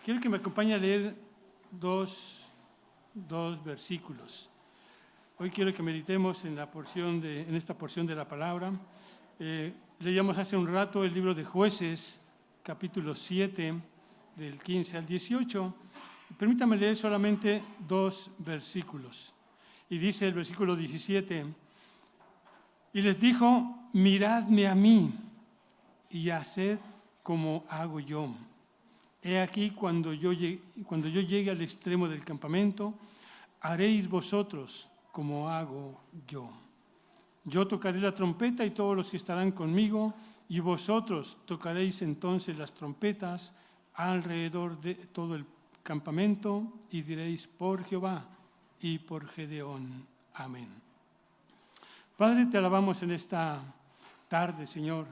Quiero que me acompañe a leer dos versículos. Hoy quiero que meditemos en esta porción de la palabra. Leíamos hace un rato el libro de Jueces, capítulo 7, del 15 al 18. Permítame leer solamente dos versículos. Y dice el versículo 17, y les dijo, miradme a mí y haced como hago yo. He aquí, cuando yo llegue al extremo del campamento, haréis vosotros como hago yo. Yo tocaré la trompeta y todos los que estarán conmigo, y vosotros tocaréis entonces las trompetas alrededor de todo el campamento, y diréis por Jehová y por Gedeón. Amén. Padre, te alabamos en esta tarde, Señor,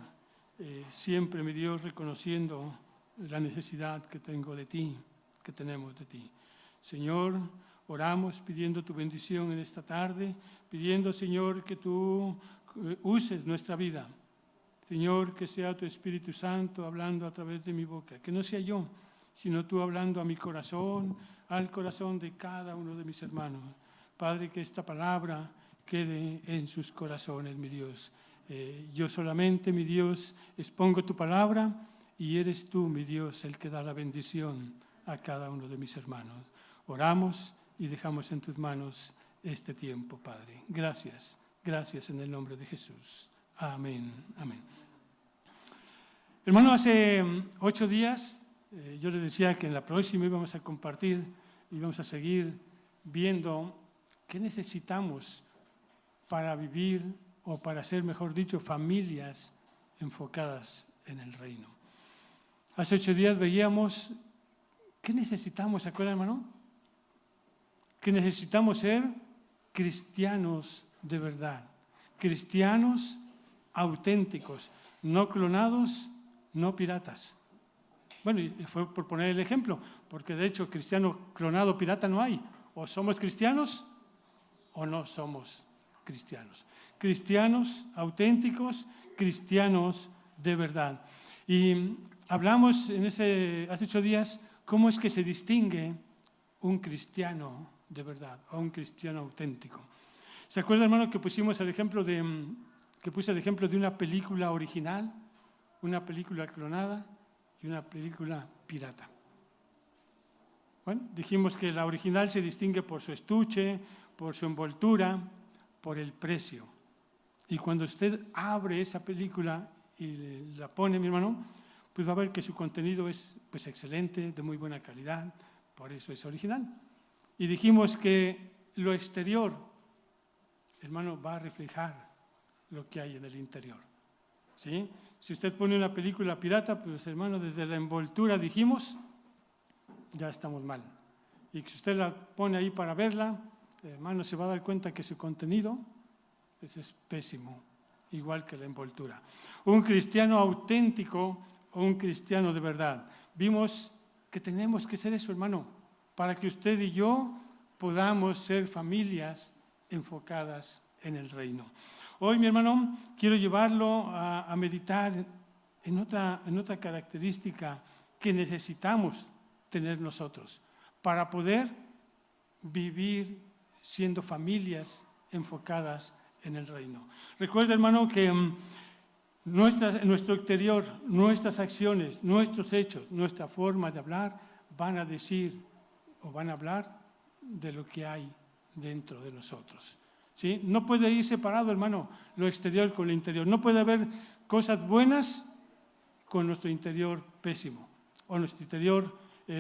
siempre, mi Dios, reconociendo la necesidad que tengo de ti, que tenemos de ti. Señor, oramos pidiendo tu bendición en esta tarde, pidiendo, Señor, que tú uses nuestra vida. Señor, que sea tu Espíritu Santo hablando a través de mi boca, que no sea yo, sino tú hablando a mi corazón, al corazón de cada uno de mis hermanos. Padre, que esta palabra quede en sus corazones, mi Dios. Yo solamente, mi Dios, expongo tu palabra y eres tú, mi Dios, el que da la bendición a cada uno de mis hermanos. Oramos y dejamos en tus manos este tiempo, Padre. Gracias, gracias en el nombre de Jesús. Amén, amén. Hermano, hace 8 días yo les decía que en la próxima íbamos a compartir y vamos a seguir viendo qué necesitamos para vivir, o para ser, mejor dicho, familias enfocadas en el reino. Hace 8 días veíamos qué necesitamos, ¿se acuerdan, hermano? Que necesitamos ser cristianos de verdad, cristianos auténticos, no clonados, no piratas. Bueno, y fue por poner el ejemplo, porque de hecho cristiano clonado, pirata no hay. O somos cristianos o no somos cristianos. Cristianos auténticos, cristianos de verdad. Y hablamos hace 8 días cómo es que se distingue un cristiano de verdad o un cristiano auténtico. ¿Se acuerda, hermano, que puse el ejemplo de una película original, una película clonada y una película pirata? Bueno, dijimos que la original se distingue por su estuche, por su envoltura, por el precio. Y cuando usted abre esa película y la pone, mi hermano, pues va a ver que su contenido es pues excelente, de muy buena calidad, por eso es original. Y dijimos que lo exterior, hermano, va a reflejar lo que hay en el interior. ¿Sí? Si usted pone una película pirata, pues hermano, desde la envoltura dijimos, ya estamos mal. Y si usted la pone ahí para verla, hermano, se va a dar cuenta que su contenido es pésimo, igual que la envoltura. Un cristiano auténtico o un cristiano de verdad. Vimos que tenemos que ser eso, hermano, para que usted y yo podamos ser familias enfocadas en el reino. Hoy, mi hermano, quiero llevarlo a meditar en otra característica que necesitamos tener nosotros para poder vivir siendo familias enfocadas en el reino. Recuerda, hermano, que nuestro exterior, nuestras acciones, nuestros hechos, nuestra forma de hablar van a decir o van a hablar de lo que hay dentro de nosotros. ¿Sí? No puede ir separado, hermano, lo exterior con lo interior. No puede haber cosas buenas con nuestro interior pésimo, o nuestro interior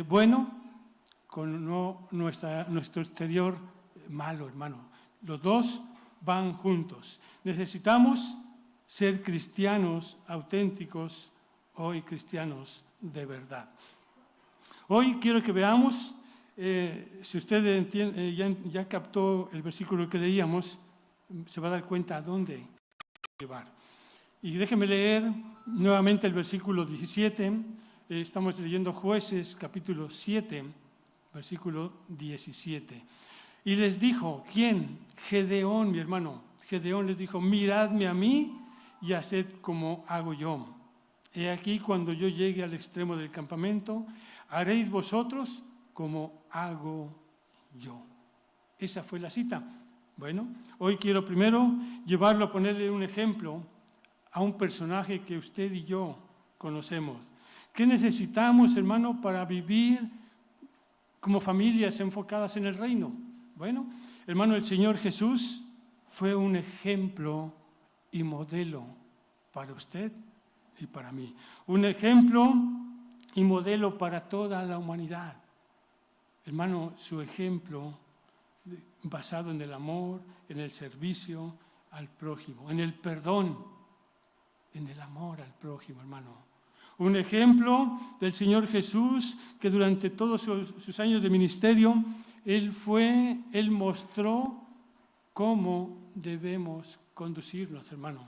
bueno con nuestro exterior malo, hermano. Los dos van juntos. Necesitamos ser cristianos auténticos, hoy cristianos de verdad. Hoy quiero que veamos, si usted ya captó el versículo que leíamos, se va a dar cuenta a dónde llevar. Y déjeme leer nuevamente el versículo 17. Estamos leyendo Jueces, capítulo 7, versículo 17. Y les dijo, ¿quién? Gedeón, mi hermano. Gedeón les dijo, miradme a mí y haced como hago yo. he aquí cuando yo llegue al extremo del campamento, haréis vosotros como hago yo. Esa fue la cita. Bueno, hoy quiero primero llevarlo a ponerle un ejemplo a un personaje que usted y yo conocemos. ¿Qué necesitamos, hermano, para vivir como familias enfocadas en el reino? Bueno, hermano, el Señor Jesús fue un ejemplo y modelo para usted y para mí. Un ejemplo y modelo para toda la humanidad. Hermano, su ejemplo basado en el amor, en el servicio al prójimo, en el perdón, en el amor al prójimo, hermano. Un ejemplo del Señor Jesús que durante todos sus años de ministerio, Él mostró cómo debemos conducirnos, hermano.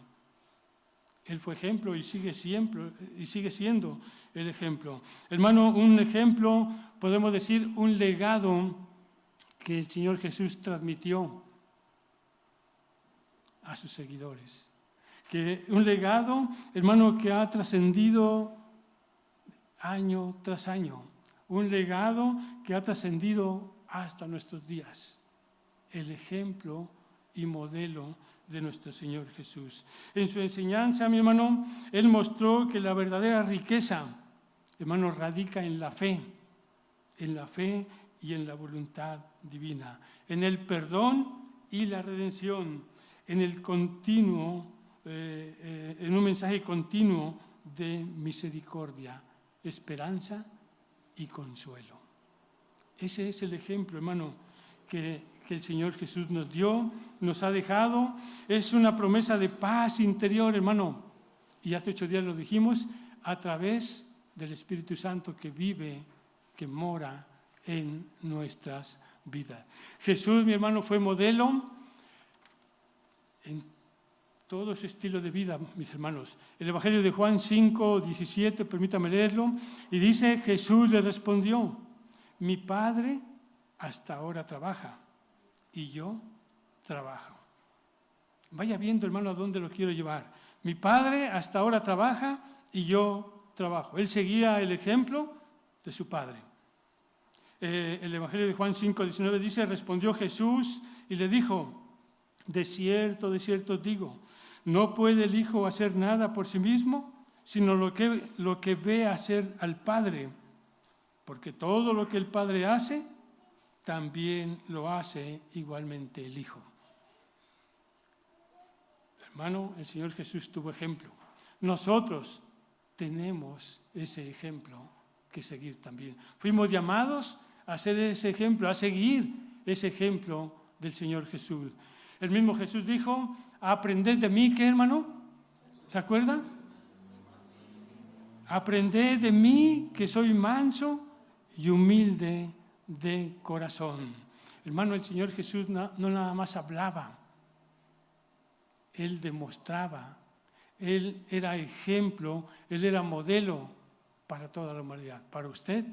Él fue ejemplo y sigue siendo el ejemplo. Hermano, un ejemplo, podemos decir, un legado que el Señor Jesús transmitió a sus seguidores. Que un legado, hermano, que ha trascendido año tras año. Un legado que ha trascendido hasta nuestros días. El ejemplo y modelo de nuestro Señor Jesús. En su enseñanza, mi hermano, Él mostró que la verdadera riqueza, hermano, radica en la fe y en la voluntad divina, en el perdón y la redención, en el continuo, en un mensaje continuo de misericordia, esperanza y consuelo. Ese es el ejemplo, hermano, que el Señor Jesús nos dio, nos ha dejado. Es una promesa de paz interior, hermano. Y hace 8 días lo dijimos, a través del Espíritu Santo que vive, que mora en nuestras vidas. Jesús, mi hermano, fue modelo en todo su estilo de vida, mis hermanos. El Evangelio de Juan 5, 17, permítame leerlo, y dice, Jesús le respondió, mi Padre hasta ahora trabaja y yo trabajo. Vaya viendo, hermano, a dónde lo quiero llevar. Mi Padre hasta ahora trabaja y yo trabajo. Él seguía el ejemplo de su Padre. El Evangelio de Juan 5, 19 dice, respondió Jesús y le dijo, de cierto os digo, no puede el Hijo hacer nada por sí mismo, sino lo que ve hacer al Padre, porque todo lo que el Padre hace, también lo hace igualmente el Hijo. Hermano, el Señor Jesús tuvo ejemplo. Nosotros tenemos ese ejemplo que seguir también. Fuimos llamados a ser ese ejemplo, a seguir ese ejemplo del Señor Jesús. El mismo Jesús dijo, aprended de mí, ¿qué, hermano? ¿Se acuerdan? Aprended de mí, que soy manso y humilde de corazón. Hermano, el Señor Jesús no nada más hablaba, Él demostraba, Él era ejemplo, Él era modelo para toda la humanidad, para usted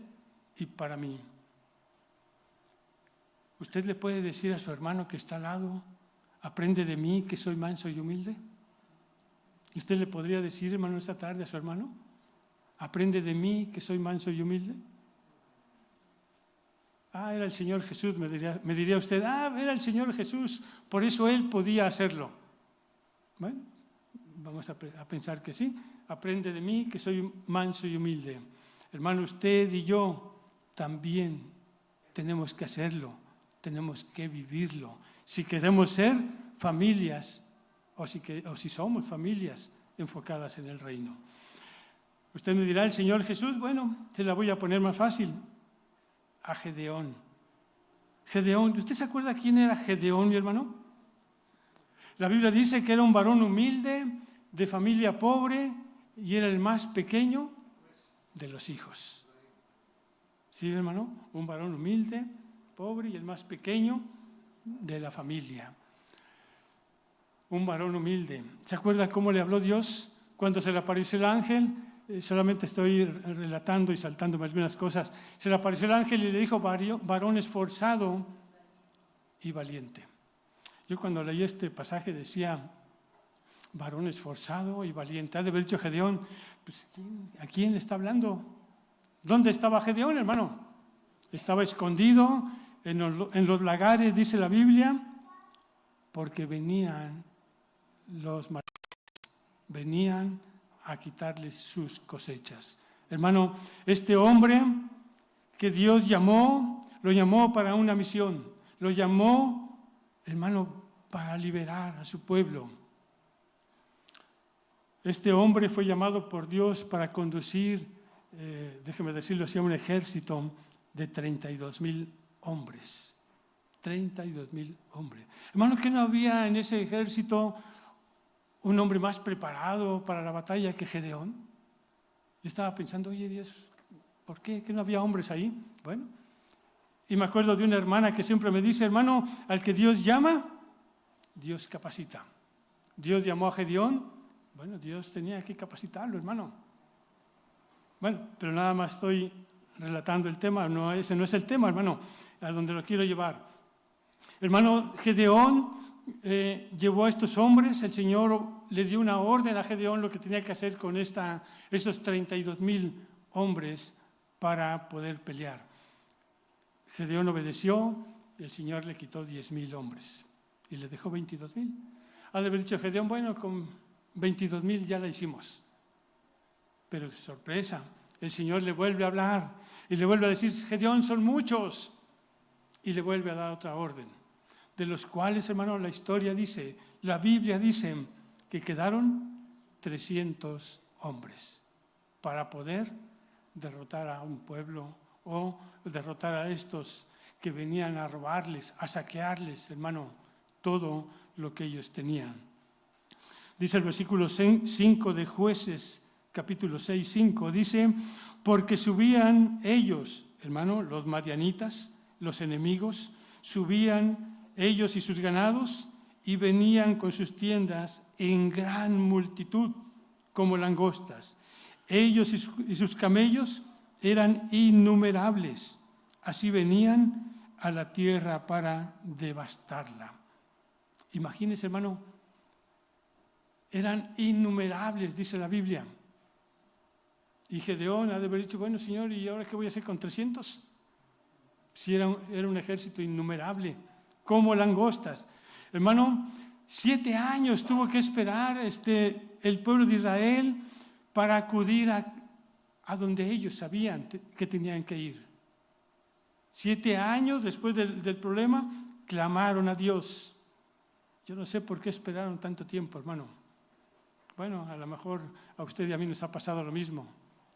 y para mí. ¿Usted le puede decir a su hermano que está al lado, aprende de mí que soy manso y humilde? ¿Y usted le podría decir, hermano, esta tarde a su hermano, aprende de mí que soy manso y humilde? Era el Señor Jesús, me diría usted, era el Señor Jesús, por eso Él podía hacerlo. Bueno, vamos a pensar que sí, aprende de mí que soy manso y humilde. Hermano, usted y yo también tenemos que hacerlo, tenemos que vivirlo. Si queremos ser familias, o si somos familias enfocadas en el reino. Usted me dirá, el Señor Jesús, bueno, se la voy a poner más fácil. A Gedeón. Gedeón, ¿usted se acuerda quién era Gedeón, mi hermano? La Biblia dice que era un varón humilde, de familia pobre, y era el más pequeño de los hijos. ¿Sí, hermano? Un varón humilde, pobre y el más pequeño de la familia. Un varón humilde. ¿Se acuerda cómo le habló Dios cuando se le apareció el ángel? Solamente estoy relatando y saltándome algunas cosas. Se le apareció el ángel y le dijo, varón esforzado y valiente. Yo cuando leí este pasaje decía, varón esforzado y valiente. Ha de haber dicho Gedeón, pues, ¿a quién está hablando? ¿Dónde estaba Gedeón, hermano? Estaba escondido en los lagares, dice la Biblia, porque venían los malvados, venían a quitarles sus cosechas. Hermano, este hombre que Dios llamó, lo llamó para una misión, lo llamó, hermano, para liberar a su pueblo. Este hombre fue llamado por Dios para conducir, déjeme decirlo así, a un ejército de 32,000 hombres. 32,000 hombres. Hermano, ¿que no había en ese ejército un hombre más preparado para la batalla que Gedeón? Yo estaba pensando, oye Dios, ¿por qué? ¿Que no había hombres ahí? Bueno, y me acuerdo de una hermana que siempre me dice, hermano, al que Dios llama, Dios capacita. Dios llamó a Gedeón, bueno, Dios tenía que capacitarlo, hermano. Bueno, pero nada más estoy relatando el tema, no, ese no es el tema, hermano, a donde lo quiero llevar. Hermano, Gedeón llevó a estos hombres, el Señor le dio una orden a Gedeón lo que tenía que hacer con esos 32,000 hombres para poder pelear. Gedeón obedeció y el Señor le quitó 10,000 hombres y le dejó 22,000. Ha de haber dicho Gedeón, bueno, con 22,000 ya la hicimos. Pero de sorpresa, el Señor le vuelve a hablar y le vuelve a decir, Gedeón, son muchos. Y le vuelve a dar otra orden, de los cuales, hermano, la historia dice, la Biblia dice que quedaron 300 hombres para poder derrotar a un pueblo o derrotar a estos que venían a robarles, a saquearles, hermano, todo lo que ellos tenían. Dice el versículo 5 de Jueces, capítulo 6, 5, dice, porque subían ellos, hermano, los madianitas, los enemigos, subían ellos y sus ganados y venían con sus tiendas en gran multitud, como langostas. Ellos y sus camellos eran innumerables. Así venían a la tierra para devastarla. Imagínense, hermano, eran innumerables, dice la Biblia. Y Gedeón ha de haber dicho, bueno, Señor, ¿y ahora qué voy a hacer con 300? Si era un ejército innumerable, como langostas. Hermano, 7 años tuvo que esperar el pueblo de Israel para acudir a donde ellos sabían que tenían que ir. 7 años después del problema, clamaron a Dios. Yo no sé por qué esperaron tanto tiempo, hermano. Bueno, a lo mejor a usted y a mí nos ha pasado lo mismo.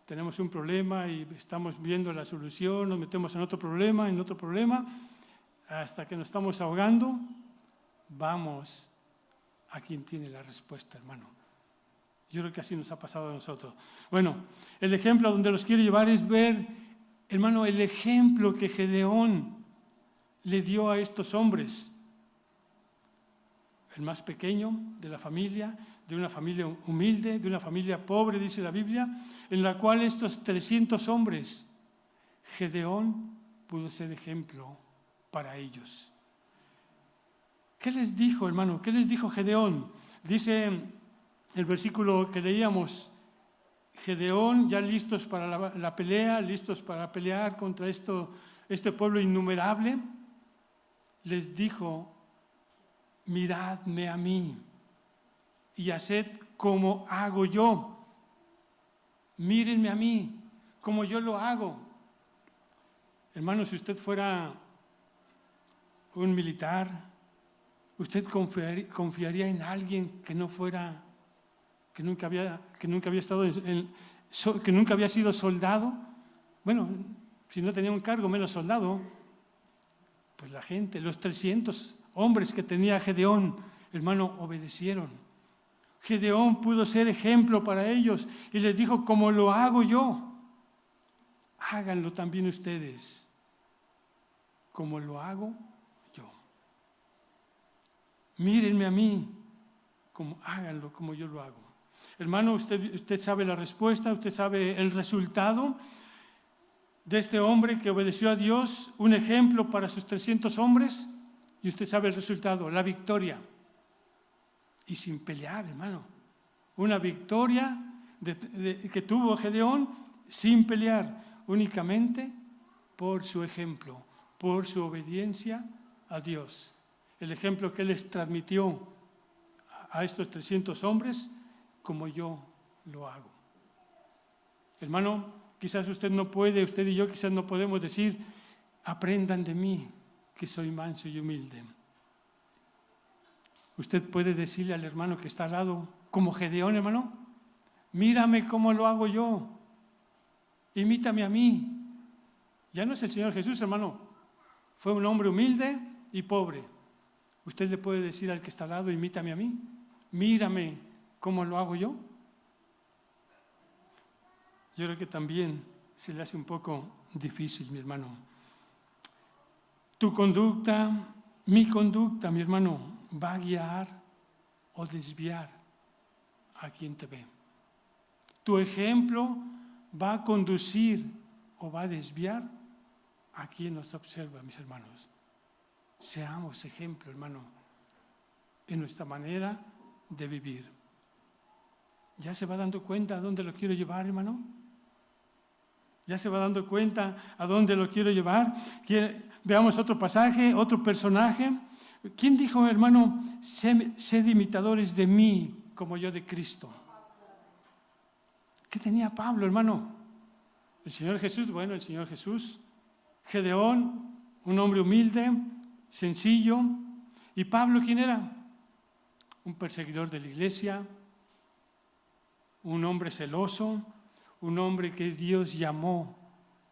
Tenemos un problema y estamos viendo la solución, nos metemos en otro problema, hasta que nos estamos ahogando, vamos a quien tiene la respuesta, hermano. Yo creo que así nos ha pasado a nosotros. Bueno, el ejemplo a donde los quiero llevar es ver, hermano, el ejemplo que Gedeón le dio a estos hombres. El más pequeño de la familia, de una familia humilde, de una familia pobre, dice la Biblia, en la cual estos 300 hombres, Gedeón pudo ser ejemplo para ellos. ¿Qué les dijo, hermano? ¿Qué les dijo Gedeón? Dice el versículo que leíamos, Gedeón ya listos para la pelea, listos para pelear contra este pueblo innumerable, les dijo, miradme a mí y haced como hago yo. Mírenme a mí, como yo lo hago. Hermano, si usted fuera un militar, ¿usted confiaría en alguien que no fuera, que nunca había estado que nunca había sido soldado? Bueno, si no tenía un cargo, menos soldado. Pues la gente, los 300 hombres que tenía Gedeón, hermano, obedecieron. Gedeón pudo ser ejemplo para ellos y les dijo, como lo hago yo, háganlo también ustedes, como lo hago yo. Mírenme a mí, háganlo como yo lo hago. Hermano, usted sabe la respuesta, usted sabe el resultado de este hombre que obedeció a Dios, un ejemplo para sus 300 hombres, y usted sabe el resultado, la victoria. y sin pelear, hermano. Una victoria que tuvo Gedeón sin pelear, únicamente por su ejemplo, por su obediencia a Dios. El ejemplo que Él les transmitió a estos 300 hombres, como yo lo hago. Hermano, quizás usted y yo quizás no podemos decir, aprendan de mí, que soy manso y humilde. Usted puede decirle al hermano que está al lado, como Gedeón, hermano, mírame cómo lo hago yo, imítame a mí. Ya no es el Señor Jesús, hermano, fue un hombre humilde y pobre. Usted le puede decir al que está al lado, imítame a mí, mírame cómo lo hago yo. Yo creo que también se le hace un poco difícil, mi hermano. Tu conducta, mi conducta, mi hermano, va a guiar o desviar a quien te ve. Tu ejemplo va a conducir o va a desviar a quien nos observa, mis hermanos. Seamos ejemplo, hermano, en nuestra manera de vivir. ¿Ya se va dando cuenta a dónde lo quiero llevar, hermano? ¿Ya se va dando cuenta a dónde lo quiero llevar? Veamos otro pasaje, otro personaje. ¿Quién dijo, hermano, sed imitadores de mí como yo de Cristo? ¿Qué tenía Pablo, hermano? El Señor Jesús, bueno, el Señor Jesús. Gedeón, un hombre humilde, sencillo. ¿Y Pablo quién era? Un perseguidor de la iglesia, un hombre celoso, un hombre que Dios llamó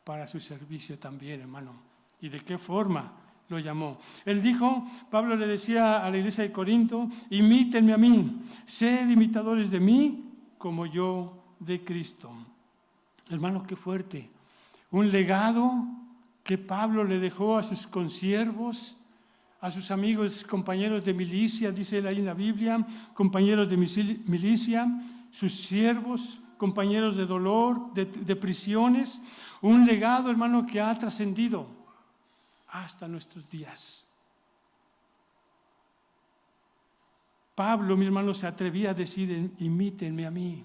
para su servicio también, hermano. ¿Y de qué forma lo llamó? Él dijo, Pablo le decía a la iglesia de Corinto, imítenme a mí, sed imitadores de mí como yo de Cristo. Hermano, qué fuerte. Un legado que Pablo le dejó a sus consiervos, a sus amigos, compañeros de milicia, dice él ahí en la Biblia, compañeros de milicia, sus siervos, compañeros de dolor, de prisiones, un legado, hermano, que ha trascendido hasta nuestros días. Pablo, mi hermano, se atrevía a decir, imítenme a mí,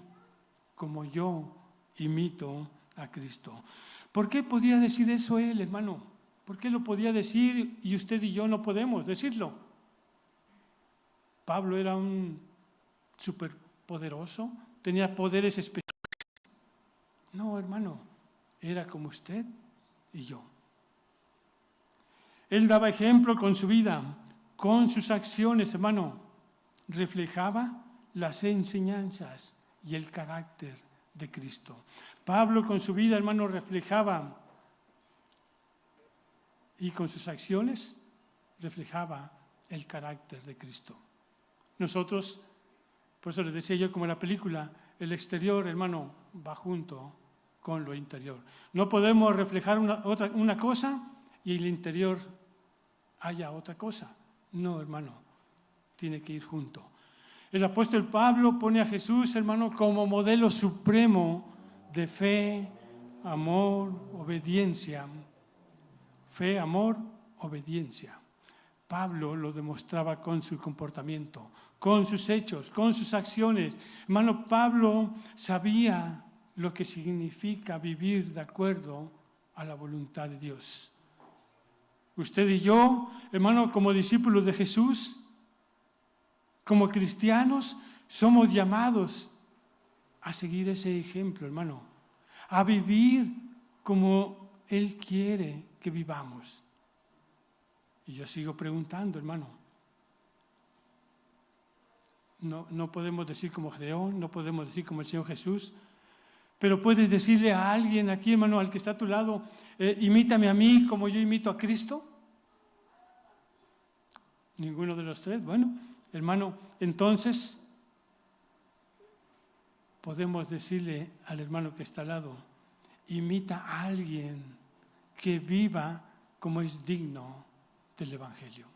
como yo imito a Cristo. ¿Por qué podía decir eso él, hermano? ¿Por qué lo podía decir y usted y yo no podemos decirlo? Pablo era un superpoderoso, tenía poderes especiales. No, hermano, era como usted y yo. Él daba ejemplo con su vida, con sus acciones, hermano. Reflejaba las enseñanzas y el carácter de Cristo. Pablo con su vida, hermano, reflejaba y con sus acciones reflejaba el carácter de Cristo. Nosotros, por eso les decía yo, como en la película, el exterior, hermano, va junto con lo interior. No podemos reflejar una cosa y en el interior haya otra cosa. No, hermano, tiene que ir junto. El apóstol Pablo pone a Jesús, hermano, como modelo supremo de fe, amor, obediencia. Fe, amor, obediencia. Pablo lo demostraba con su comportamiento, con sus hechos, con sus acciones. Hermano, Pablo sabía lo que significa vivir de acuerdo a la voluntad de Dios. Usted y yo, hermano, como discípulos de Jesús, como cristianos, somos llamados a seguir ese ejemplo, hermano, a vivir como Él quiere que vivamos. Y yo sigo preguntando, hermano. No podemos decir como Gedeón, no podemos decir como el Señor Jesús, pero puedes decirle a alguien aquí, hermano, al que está a tu lado, imítame a mí como yo imito a Cristo. Ninguno de los tres. Bueno, hermano, entonces podemos decirle al hermano que está al lado, imita a alguien que viva como es digno del Evangelio.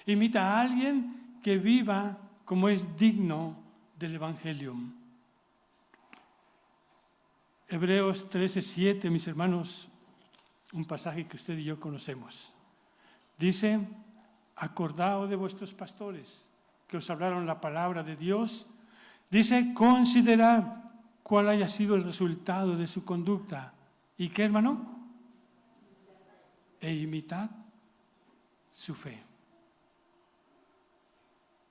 Imita a alguien que viva como es digno del Evangelio. Hebreos 13:7, mis hermanos, un pasaje que usted y yo conocemos. Dice, acordaos de vuestros pastores que os hablaron la palabra de Dios, dice, considerad cuál haya sido el resultado de su conducta. ¿Y qué, hermano? E imitad su fe.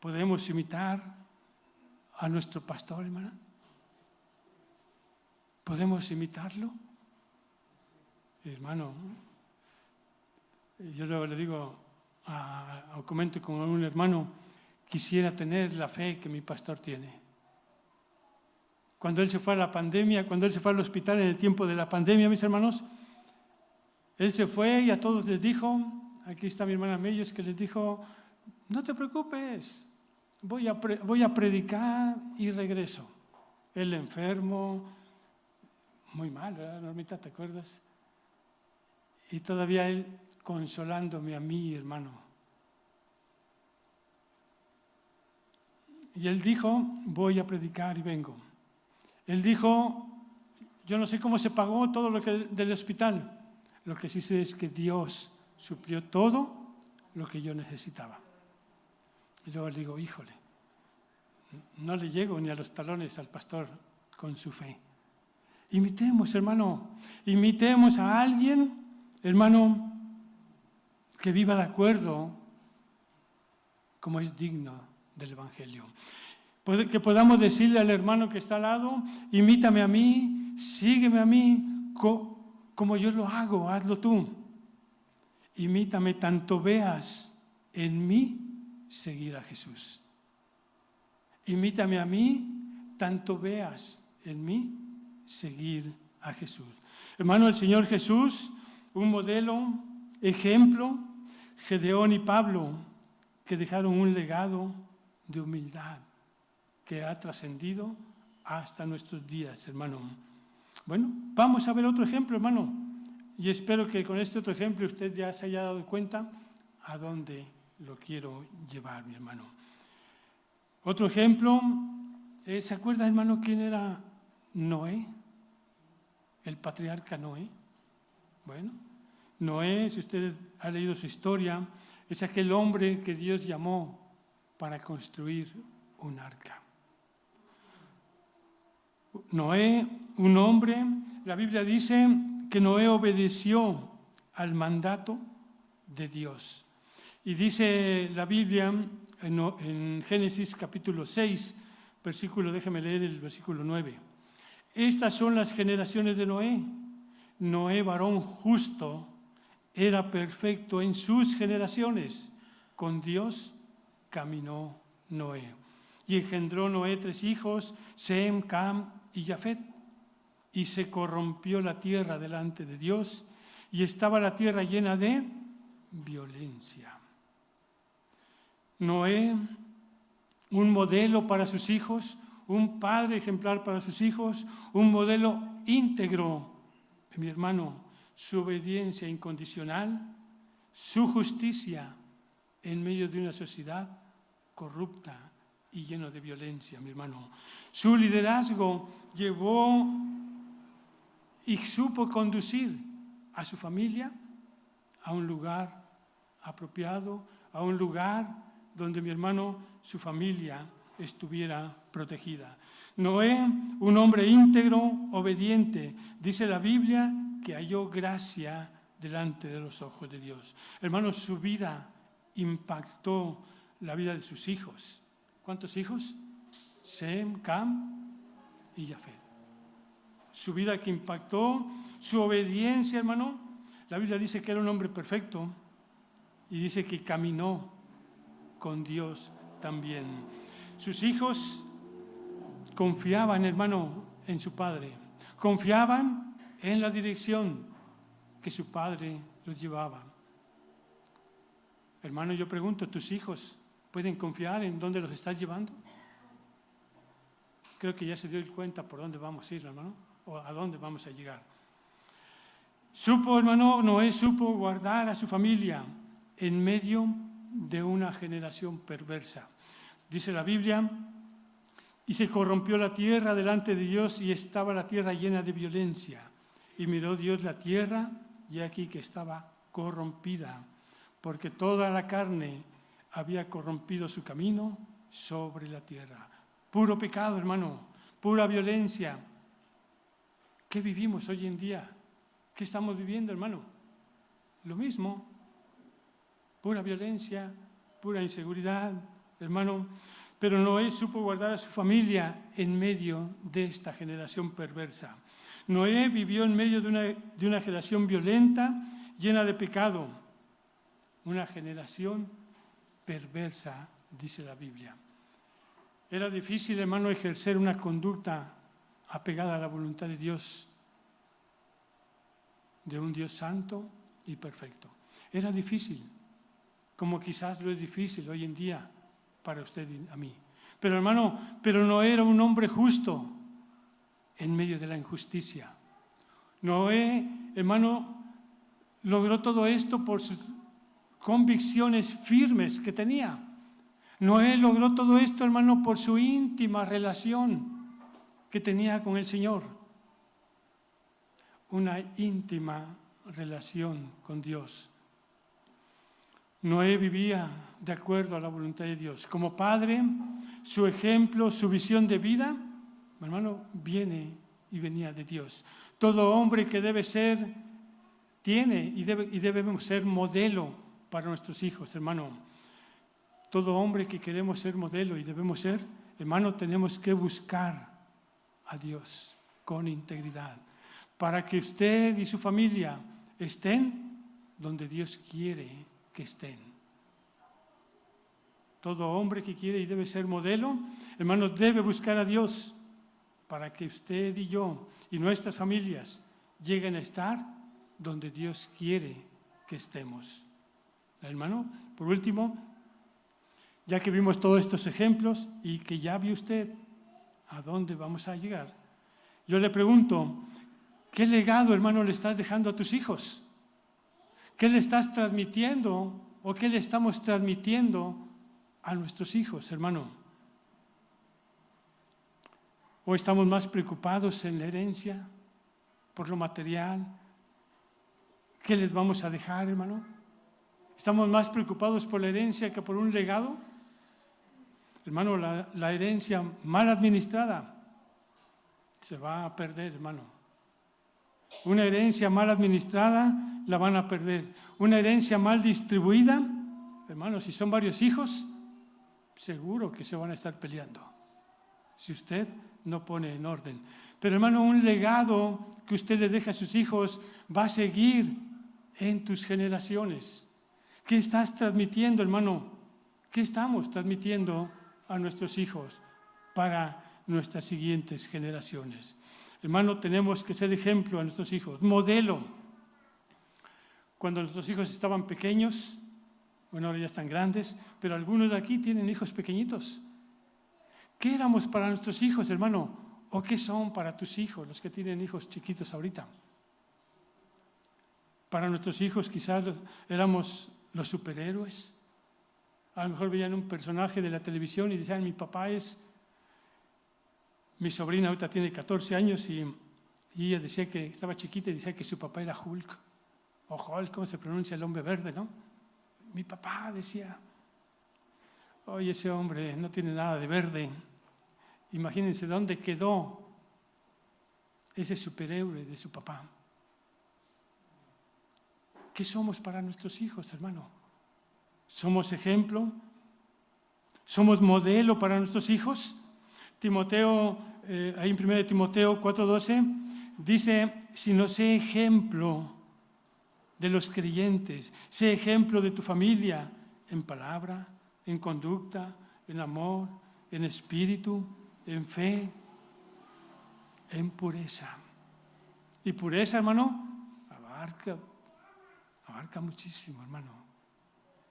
¿Podemos imitar a nuestro pastor, hermana? ¿Podemos imitarlo? Hermano, yo luego le digo, comento con un hermano, quisiera tener la fe que mi pastor tiene. Cuando él se fue a la pandemia, cuando él se fue al hospital en el tiempo de la pandemia, mis hermanos, él se fue y a todos les dijo, aquí está mi hermana Mellos, que les dijo, no te preocupes, voy a predicar y regreso. Él enfermo, muy mal, ¿verdad, Normita? ¿Te acuerdas? Y todavía él consolándome a mí, hermano. Y él dijo, voy a predicar y vengo. Él dijo, yo no sé cómo se pagó todo lo que del hospital. Lo que sí sé es que Dios suplió todo lo que yo necesitaba. Y luego le digo, híjole, no le llego ni a los talones al pastor con su fe. Imitemos, hermano, imitemos a alguien, hermano, que viva de acuerdo como es digno del Evangelio. Que podamos decirle al hermano que está al lado, imítame a mí, sígueme a mí, como yo lo hago, hazlo tú. Imítame, tanto veas en mí seguir a Jesús. Imítame a mí, tanto veas en mí seguir a Jesús. Hermano, el Señor Jesús, un modelo, ejemplo, Gedeón y Pablo, que dejaron un legado de humildad que ha trascendido hasta nuestros días, hermano. Bueno, vamos a ver otro ejemplo, hermano, y espero que con este otro ejemplo usted ya se haya dado cuenta a dónde lo quiero llevar, mi hermano. Otro ejemplo, ¿se acuerda, hermano, quién era Noé? El patriarca Noé. Bueno, Noé, si usted ha leído su historia, es aquel hombre que Dios llamó para construir un arca. Noé, un hombre, la Biblia dice que Noé obedeció al mandato de Dios. Y dice la Biblia en Génesis capítulo 6, déjeme leer el versículo 9. Estas son las generaciones de Noé. Noé, varón justo, era perfecto en sus generaciones. Con Dios caminó Noé. Y engendró Noé 3 hijos, Sem, Cam y Jafet. Y se corrompió la tierra delante de Dios, y estaba la tierra llena de violencia. Noé, un modelo para sus hijos, un padre ejemplar para sus hijos, un modelo íntegro, mi hermano, su obediencia incondicional, su justicia en medio de una sociedad corrupta y lleno de violencia, mi hermano. Su liderazgo llevó y supo conducir a su familia a un lugar apropiado, a un lugar donde, mi hermano, su familia estuviera protegida. Noé, un hombre íntegro, obediente, dice la Biblia que halló gracia delante de los ojos de Dios. Hermanos, su vida impactó la vida de sus hijos. ¿Cuántos hijos? Sem, Cam y Jafet. Su vida que impactó, su obediencia, hermano. La Biblia dice que era un hombre perfecto y dice que caminó con Dios también. Sus hijos confiaban, hermano, en su padre. Confiaban en la dirección que su padre los llevaba. Hermano, yo pregunto, ¿tus hijos pueden confiar en dónde los estás llevando? Creo que ya se dio cuenta por dónde vamos a ir, hermano, o a dónde vamos a llegar. Noé supo guardar a su familia en medio de una generación perversa. Dice la Biblia, y se corrompió la tierra delante de Dios, y estaba la tierra llena de violencia. Y miró Dios la tierra, y aquí que estaba corrompida, porque toda la carne había corrompido su camino sobre la tierra. Puro pecado, hermano, pura violencia. ¿Qué vivimos hoy en día? ¿Qué estamos viviendo, hermano? Lo mismo, pura violencia, pura inseguridad, hermano. Pero Noé supo guardar a su familia en medio de esta generación perversa. Noé vivió en medio de una generación violenta, llena de pecado. Una generación perversa, dice la Biblia. Era difícil, hermano, ejercer una conducta apegada a la voluntad de Dios, de un Dios santo y perfecto. Era difícil, como quizás lo es difícil hoy en día para usted y a mí. Pero, hermano, Noé era un hombre justo en medio de la injusticia. Noé, hermano, logró todo esto por sus convicciones firmes que tenía. Noé logró todo esto, hermano, por su íntima relación que tenía con el Señor. Una íntima relación con Dios. Noé vivía de acuerdo a la voluntad de Dios. Como padre, su ejemplo, su visión de vida, hermano, viene y venía de Dios. Todo hombre que debe ser, tiene y debemos ser modelo para nuestros hijos, hermano. Todo hombre que queremos ser modelo y debemos ser, hermano, tenemos que buscar a Dios con integridad, para que usted y su familia estén donde Dios quiere que estén. Todo hombre que quiere y debe ser modelo, hermano, debe buscar a Dios para que usted y yo y nuestras familias lleguen a estar donde Dios quiere que estemos. Hermano, por último, ya que vimos todos estos ejemplos y que ya vio usted a dónde vamos a llegar, yo le pregunto, ¿qué legado, hermano, le estás dejando a tus hijos? ¿Qué le estás transmitiendo o qué le estamos transmitiendo a nuestros hijos, hermano? ¿O estamos más preocupados en la herencia, por lo material? ¿Qué les vamos a dejar, hermano? ¿Estamos más preocupados por la herencia que por un legado? Hermano, la herencia mal administrada se va a perder, hermano. Una herencia mal administrada la van a perder. Una herencia mal distribuida, hermano, si son varios hijos, seguro que se van a estar peleando, si usted no pone en orden. Pero, hermano, un legado que usted le deja a sus hijos va a seguir en tus generaciones. ¿Qué estás transmitiendo, hermano? ¿Qué estamos transmitiendo a nuestros hijos para nuestras siguientes generaciones? Hermano, tenemos que ser ejemplo a nuestros hijos, modelo. Cuando nuestros hijos estaban pequeños, bueno, ahora ya están grandes, pero algunos de aquí tienen hijos pequeñitos. ¿Qué éramos para nuestros hijos, hermano? ¿O qué son para tus hijos, los que tienen hijos chiquitos ahorita? Para nuestros hijos quizás éramos los superhéroes. A lo mejor veían un personaje de la televisión y decían, mi papá es... Mi sobrina ahorita tiene 14 años y ella decía que estaba chiquita y decía que su papá era Hulk. O Hulk, ¿cómo se pronuncia el hombre verde, no? Mi papá decía, oye, ese hombre no tiene nada de verde. Imagínense dónde quedó ese superhéroe de su papá. ¿Qué somos para nuestros hijos, hermano? ¿Somos ejemplo? ¿Somos modelo para nuestros hijos? Timoteo, ahí en 1 Timoteo 4:12, dice, sino sé ejemplo de los creyentes, sé ejemplo de tu familia en palabra, en conducta, en amor, en espíritu, en fe, en pureza. Y pureza, hermano, abarca muchísimo, hermano.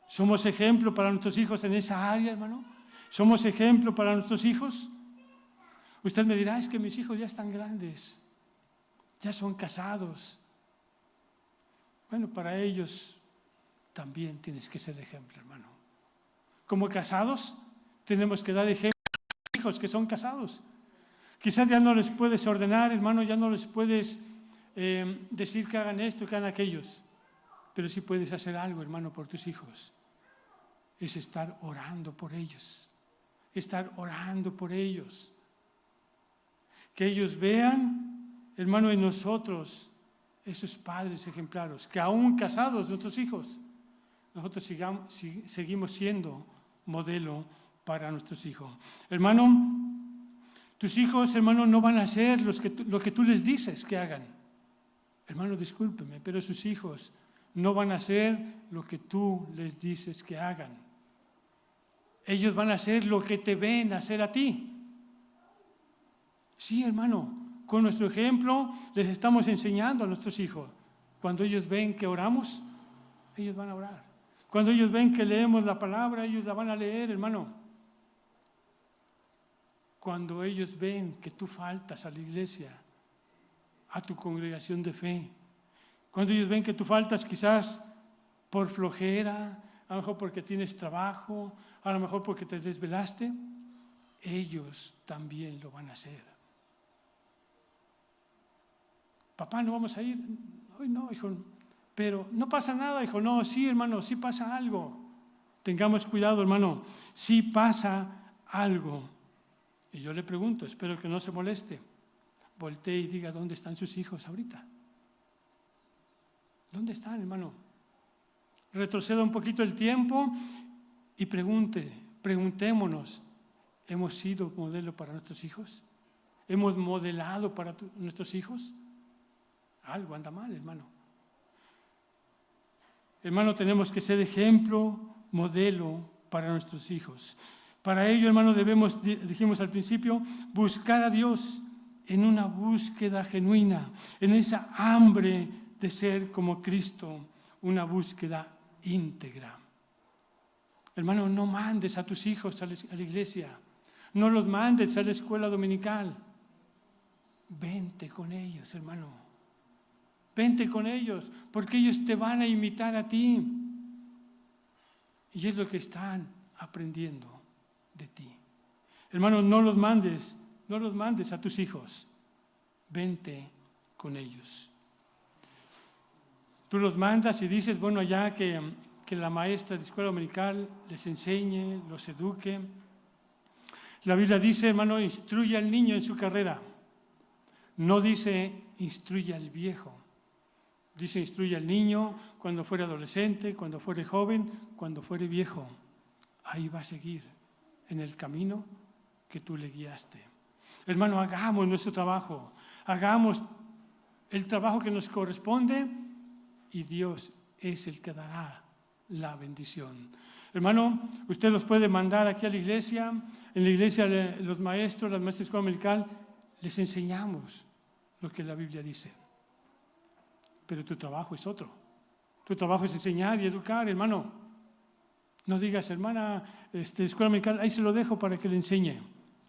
¿Somos ejemplo para nuestros hijos en esa área, hermano? ¿Somos ejemplo para nuestros hijos? Usted me dirá, es que mis hijos ya están grandes, ya son casados. Bueno, para ellos también tienes que ser ejemplo, hermano. Como casados, tenemos que dar ejemplo a los hijos que son casados. Quizás ya no les puedes ordenar, hermano, ya no les puedes decir que hagan esto, que hagan aquellos. Pero sí puedes hacer algo, hermano, por tus hijos. Es estar orando por ellos. estar orando por ellos. Que ellos vean, hermano, en nosotros, esos padres ejemplares, que aún casados nuestros hijos, nosotros seguimos siendo modelo para nuestros hijos. Hermano, tus hijos, hermano, no van a hacer lo que tú les dices que hagan. Hermano, discúlpeme, pero sus hijos no van a hacer lo que tú les dices que hagan. Ellos van a hacer lo que te ven hacer a ti. Sí, hermano, con nuestro ejemplo les estamos enseñando a nuestros hijos. Cuando ellos ven que oramos, ellos van a orar. Cuando ellos ven que leemos la palabra, ellos la van a leer, hermano. Cuando ellos ven que tú faltas a la iglesia, a tu congregación de fe, cuando ellos ven que tú faltas quizás por flojera, a lo mejor porque tienes trabajo, a lo mejor porque te desvelaste, ellos también lo van a hacer. Papá, ¿no vamos a ir? Hoy no, hijo. Pero no pasa nada, hijo. No, sí, hermano, sí pasa algo. Tengamos cuidado, hermano. Sí pasa algo. Y yo le pregunto, espero que no se moleste. Voltee y diga, ¿dónde están sus hijos ahorita? ¿Dónde están, hermano? Retroceda un poquito el tiempo y preguntémonos, ¿hemos sido modelo para nuestros hijos? ¿Hemos modelado para nuestros hijos? Algo anda mal, hermano. Hermano, tenemos que ser ejemplo, modelo para nuestros hijos. Para ello, hermano, debemos, dijimos al principio, buscar a Dios en una búsqueda genuina, en esa hambre de ser como Cristo, una búsqueda íntegra. Hermano, no mandes a tus hijos a la iglesia, no los mandes a la escuela dominical. Vente con ellos, hermano. Vente con ellos, porque ellos te van a imitar a ti. Y es lo que están aprendiendo de ti. Hermano, no los mandes a tus hijos. Vente con ellos. Tú los mandas y dices, bueno, ya que la maestra de escuela dominical les enseñe, los eduque. La Biblia dice, hermano, instruye al niño en su carrera. No dice, instruye al viejo. Dice, instruye al niño cuando fuere adolescente, cuando fuere joven, cuando fuere viejo. Ahí va a seguir en el camino que tú le guiaste. Hermano, hagamos nuestro trabajo. Hagamos el trabajo que nos corresponde y Dios es el que dará la bendición. Hermano, usted los puede mandar aquí a la iglesia. En la iglesia los maestros, las maestras de escuela dominical, les enseñamos lo que la Biblia dice. Pero tu trabajo es otro. Tu trabajo es enseñar y educar, hermano. No digas, hermana, escuela dominical, ahí se lo dejo para que le enseñe.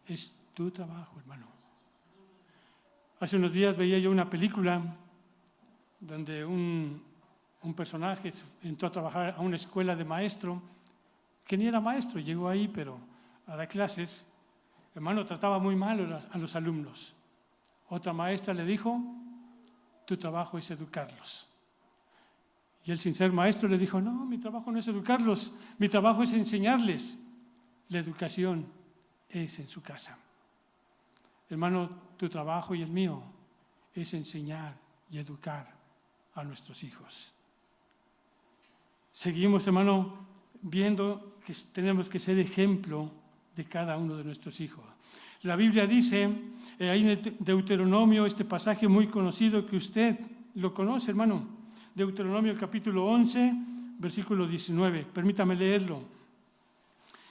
Es tu trabajo, hermano. Hace unos días veía yo una película donde un personaje entró a trabajar a una escuela de maestro, que ni era maestro, llegó ahí, pero a dar clases. Hermano, trataba muy mal a los alumnos. Otra maestra le dijo, tu trabajo es educarlos. Y él, sin ser maestro, le dijo, no, mi trabajo no es educarlos, mi trabajo es enseñarles. La educación es en su casa. Hermano, tu trabajo y el mío es enseñar y educar a nuestros hijos. Seguimos, hermano, viendo que tenemos que ser ejemplo de cada uno de nuestros hijos. La Biblia dice, ahí en Deuteronomio, este pasaje muy conocido que usted lo conoce, hermano, Deuteronomio capítulo 11, versículo 19. Permítame leerlo.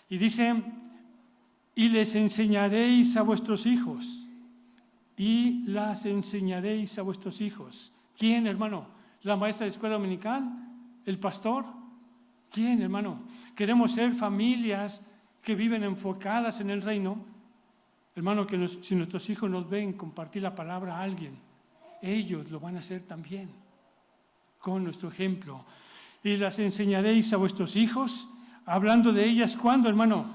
Y dice, y les enseñaréis a vuestros hijos, y las enseñaréis a vuestros hijos. ¿Quién, hermano? ¿La maestra de escuela dominical? ¿El pastor? ¿Quién, hermano? Queremos ser familias que viven enfocadas en el reino. Hermano, que si nuestros hijos nos ven compartir la palabra a alguien, ellos lo van a hacer también, con nuestro ejemplo. Y las enseñaréis a vuestros hijos, hablando de ellas, ¿cuándo, hermano?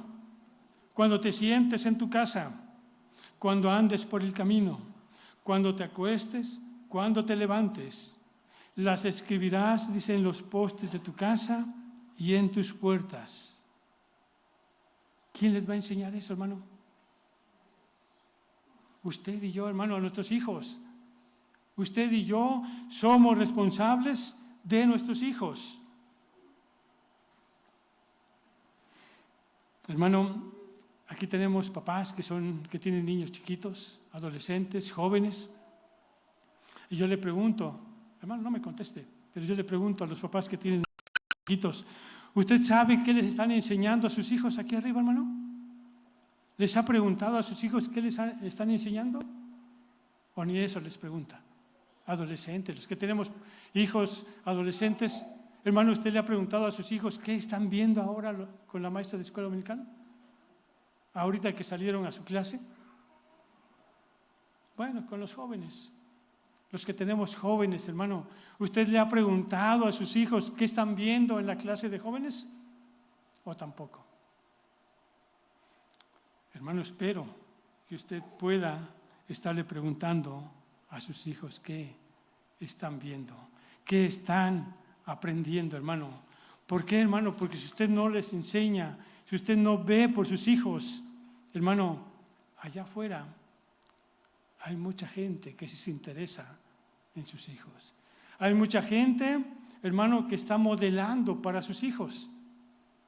Cuando te sientes en tu casa, cuando andes por el camino, cuando te acuestes, cuando te levantes. Las escribirás, dice, en los postes de tu casa y en tus puertas. ¿Quién les va a enseñar eso, hermano? Usted y yo, hermano, a nuestros hijos. Usted y yo somos responsables de nuestros hijos. Hermano, aquí tenemos papás que tienen niños chiquitos, adolescentes, jóvenes. Y yo le pregunto, hermano, no me conteste, pero yo le pregunto a los papás que tienen niños chiquitos, ¿usted sabe qué les están enseñando a sus hijos aquí arriba, hermano? ¿Les ha preguntado a sus hijos qué les están enseñando? ¿O ni eso les pregunta? Adolescentes, los que tenemos hijos adolescentes, hermano, ¿usted le ha preguntado a sus hijos qué están viendo ahora con la maestra de escuela dominical? Ahorita que salieron a su clase. Bueno, con los jóvenes, los que tenemos jóvenes, hermano, ¿usted le ha preguntado a sus hijos qué están viendo en la clase de jóvenes? ¿O tampoco? Hermano, espero que usted pueda estarle preguntando a sus hijos qué están viendo, qué están aprendiendo, hermano. ¿Por qué, hermano? Porque si usted no les enseña, si usted no ve por sus hijos, hermano, allá afuera hay mucha gente que se interesa en sus hijos. Hay mucha gente, hermano, que está modelando para sus hijos.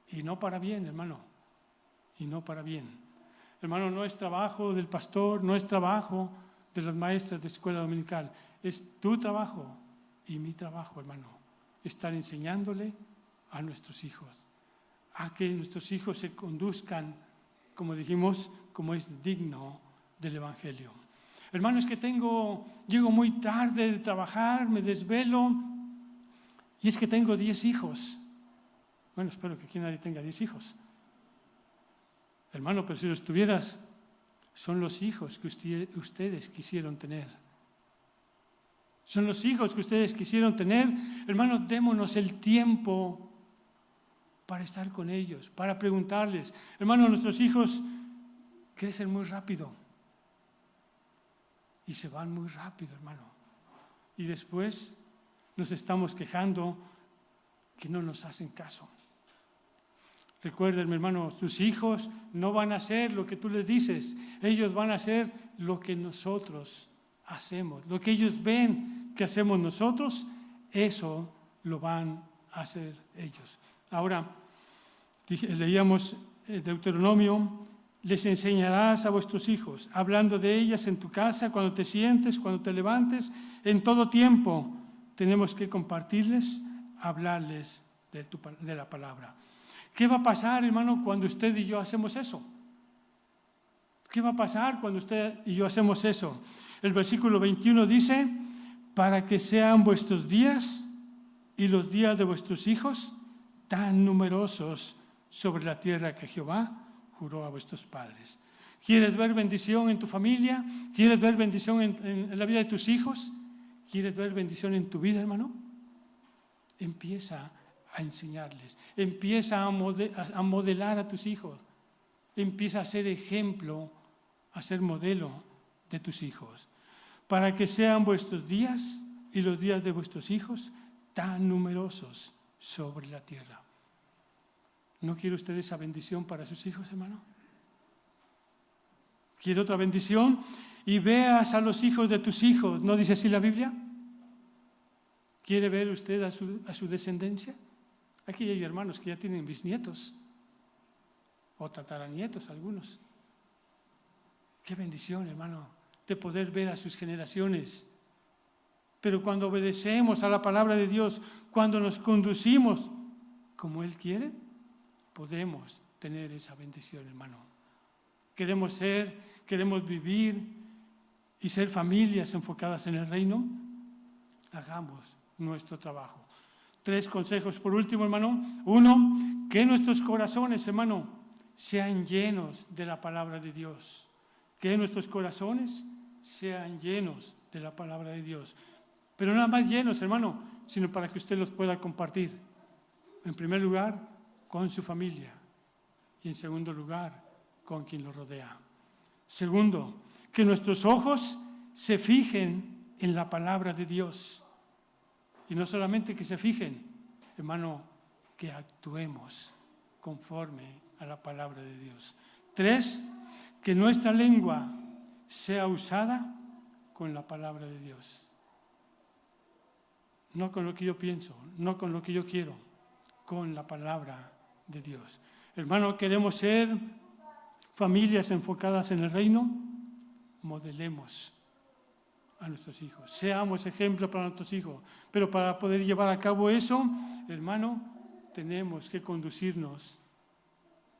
Y no para bien, hermano. Y no para bien. Hermano, no es trabajo del pastor, no es trabajo de las maestras de escuela dominical. Es tu trabajo y mi trabajo, hermano. Estar enseñándole a nuestros hijos. A que nuestros hijos se conduzcan, como dijimos, como es digno del Evangelio. Hermano, es que llego muy tarde de trabajar, me desvelo, y es que tengo 10 hijos. Bueno, espero que aquí nadie tenga 10 hijos. Hermano, pero si los tuvieras, son los hijos que ustedes quisieron tener. Son los hijos que ustedes quisieron tener. Hermano, démonos el tiempo para estar con ellos, para preguntarles. Hermano, nuestros hijos crecen muy rápido. Y se van muy rápido, hermano. Y después nos estamos quejando que no nos hacen caso. Recuerden, mi hermano, tus hijos no van a hacer lo que tú les dices. Ellos van a hacer lo que nosotros hacemos. Lo que ellos ven que hacemos nosotros, eso lo van a hacer ellos. Ahora, leíamos Deuteronomio, les enseñarás a vuestros hijos, hablando de ellas en tu casa, cuando te sientes, cuando te levantes, en todo tiempo. Tenemos que compartirles, hablarles de la palabra. ¿Qué va a pasar, hermano, cuando usted y yo hacemos eso? ¿Qué va a pasar cuando usted y yo hacemos eso? El versículo 21 dice, para que sean vuestros días y los días de vuestros hijos tan numerosos sobre la tierra que Jehová juró a vuestros padres. ¿Quieres ver bendición en tu familia? ¿Quieres ver bendición en la vida de tus hijos? ¿Quieres ver bendición en tu vida, hermano? Empieza a enseñarles, empieza a modelar a tus hijos, empieza a ser ejemplo, a ser modelo de tus hijos, para que sean vuestros días y los días de vuestros hijos tan numerosos sobre la tierra. ¿No quiere usted esa bendición para sus hijos, hermano? ¿Quiere otra bendición? Y veas a los hijos de tus hijos, ¿no dice así la Biblia? ¿Quiere ver usted a su descendencia? Aquí hay hermanos que ya tienen bisnietos o tataranietos algunos. Qué bendición, hermano, de poder ver a sus generaciones. Pero cuando obedecemos a la palabra de Dios, cuando nos conducimos como Él quiere, podemos tener esa bendición, hermano. Queremos vivir y ser familias enfocadas en el reino. Hagamos nuestro trabajo. 3 consejos por último, hermano. 1, que nuestros corazones, hermano, sean llenos de la palabra de Dios. Que nuestros corazones sean llenos de la palabra de Dios. Pero nada más llenos, hermano, sino para que usted los pueda compartir. En primer lugar, con su familia. Y en segundo lugar, con quien lo rodea. Segundo, que nuestros ojos se fijen en la palabra de Dios. Y no solamente que se fijen, hermano, que actuemos conforme a la palabra de Dios. 3, que nuestra lengua sea usada con la palabra de Dios. No con lo que yo pienso, no con lo que yo quiero, con la palabra de Dios. Hermano, queremos ser familias enfocadas en el reino, modelemos a nuestros hijos, seamos ejemplo para nuestros hijos. Pero para poder llevar a cabo eso, hermano, tenemos que conducirnos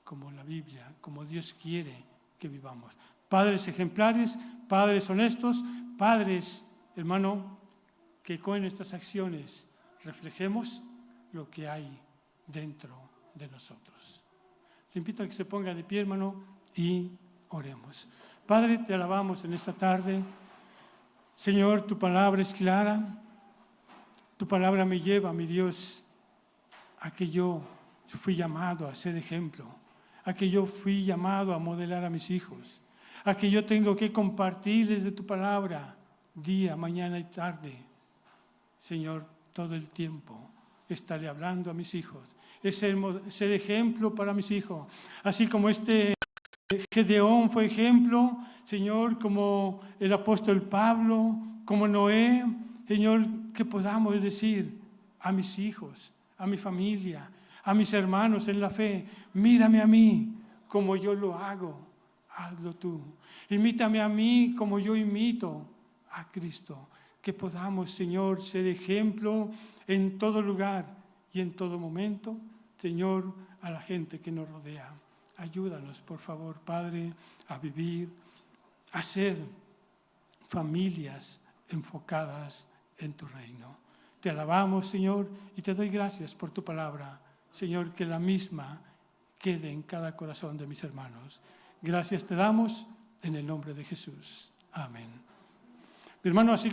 como la Biblia, como Dios quiere que vivamos. Padres ejemplares, padres honestos, padres, hermano, que con nuestras acciones reflejemos lo que hay dentro de nosotros. Le invito a que se ponga de pie, hermano, y oremos. Padre, te alabamos en esta tarde. Señor, tu palabra es clara. Tu palabra me lleva, mi Dios, a que yo fui llamado a ser ejemplo, a que yo fui llamado a modelar a mis hijos, a que yo tengo que compartirles de tu palabra día, mañana y tarde. Señor, todo el tiempo estaré hablando a mis hijos, es ser ejemplo para mis hijos, así como Gedeón fue ejemplo, Señor, como el apóstol Pablo, como Noé, Señor, que podamos decir a mis hijos, a mi familia, a mis hermanos en la fe, mírame a mí como yo lo hago, hazlo tú. Imítame a mí como yo imito a Cristo. Que podamos, Señor, ser ejemplo en todo lugar y en todo momento, Señor, a la gente que nos rodea. Ayúdanos, por favor, Padre, a vivir, a ser familias enfocadas en tu reino. Te alabamos, Señor, y te doy gracias por tu palabra. Señor, que la misma quede en cada corazón de mis hermanos. Gracias te damos en el nombre de Jesús. Amén. Mi hermano, así